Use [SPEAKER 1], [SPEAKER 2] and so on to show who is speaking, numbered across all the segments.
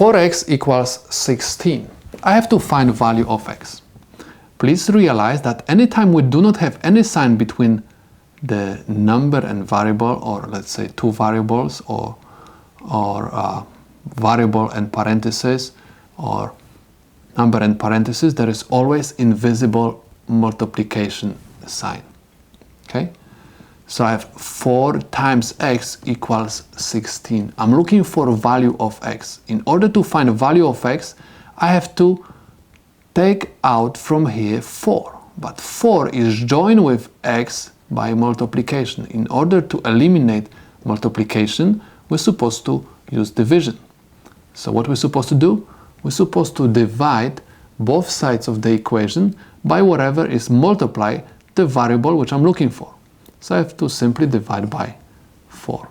[SPEAKER 1] 4x equals 16. I have to find value of x. Please realize that anytime we do not have any sign between the number and variable, or let's say two variables, or variable and parentheses, or number and parentheses, there is always invisible multiplication sign. Okay? So I have 4 times x equals 16. I'm looking for a value of x. In order to find a value of x, I have to take out from here 4. But 4 is joined with x by multiplication. In order to eliminate multiplication, we're supposed to use division. So what we're supposed to do? We're supposed to divide both sides of the equation by whatever is multiply the variable which I'm looking for. So I have to simply divide by 4.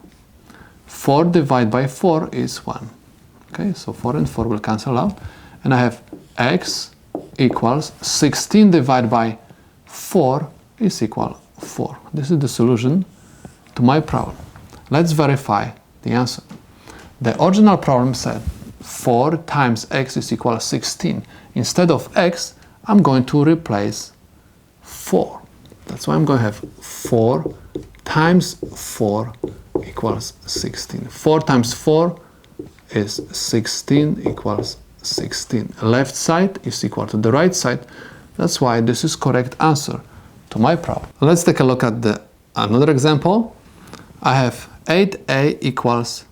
[SPEAKER 1] 4 divided by 4 is 1. Okay, so 4 and 4 will cancel out. And I have x equals 16 divided by 4 is equal 4. This is the solution to my problem. Let's verify the answer. The original problem said 4 times x is equal to 16. Instead of x, I'm going to replace 4. That's why I'm going to have 4 times 4 equals 16. 4 times 4 is 16 equals 16. Left side is equal to the right side. That's why this is correct answer to my problem. Let's take a look at another example. I have 8a equals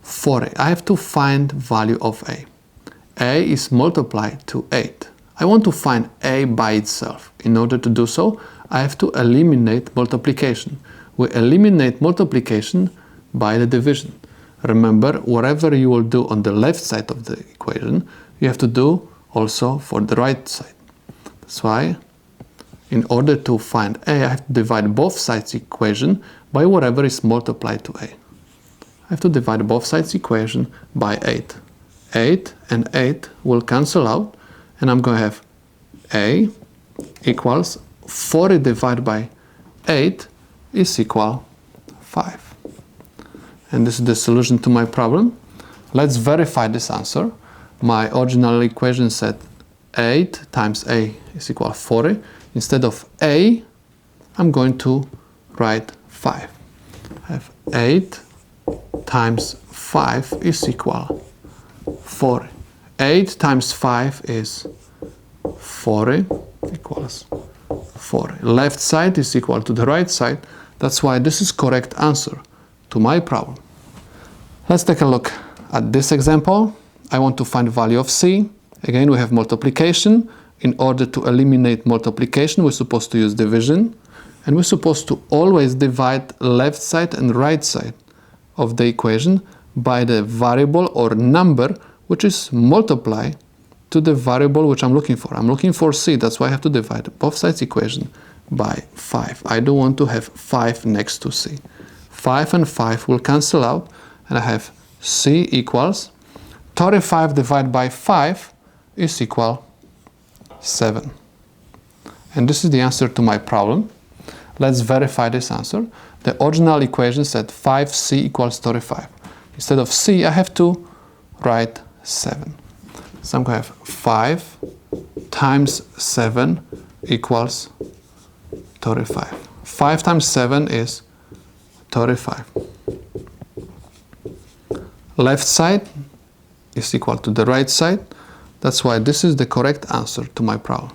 [SPEAKER 1] 4a. I have to find value of a. A is multiplied to 8. I want to find a by itself. In order to do so, I have to eliminate multiplication. We eliminate multiplication by the division. Remember, whatever you will do on the left side of the equation, you have to do also for the right side. That's why, in order to find a, I have to divide both sides equation by whatever is multiplied to a. I have to divide both sides equation by 8. 8 and 8 will cancel out, and I'm going to have a equals 40 divided by 8 is equal 5. And this is the solution to my problem. Let's verify this answer. My original equation said 8 times a is equal to 40. Instead of a, I'm going to write 5. I have 8 times 5 is equal 40. 8 times 5 is 40 equals 40. Left side is equal to the right side. That's why this is correct answer to my problem. Let's take a look at this example. I want to find value of c. Again, we have multiplication. In order to eliminate multiplication, we're supposed to use division. And we're supposed to always divide left side and right side of the equation by the variable or number which is multiplied to the variable which I'm looking for. I'm looking for c, that's why I have to divide both sides equation by 5. I don't want to have 5 next to c. 5 and 5 will cancel out, and I have c equals 35 divided by 5 is equal 7. And this is the answer to my problem. Let's verify this answer. The original equation said 5c equals 35. Instead of c, I have to write 7. So I'm going to have 5 times 7 equals 35. 5 times 7 is 35. Left side is equal to the right side. That's why this is the correct answer to my problem.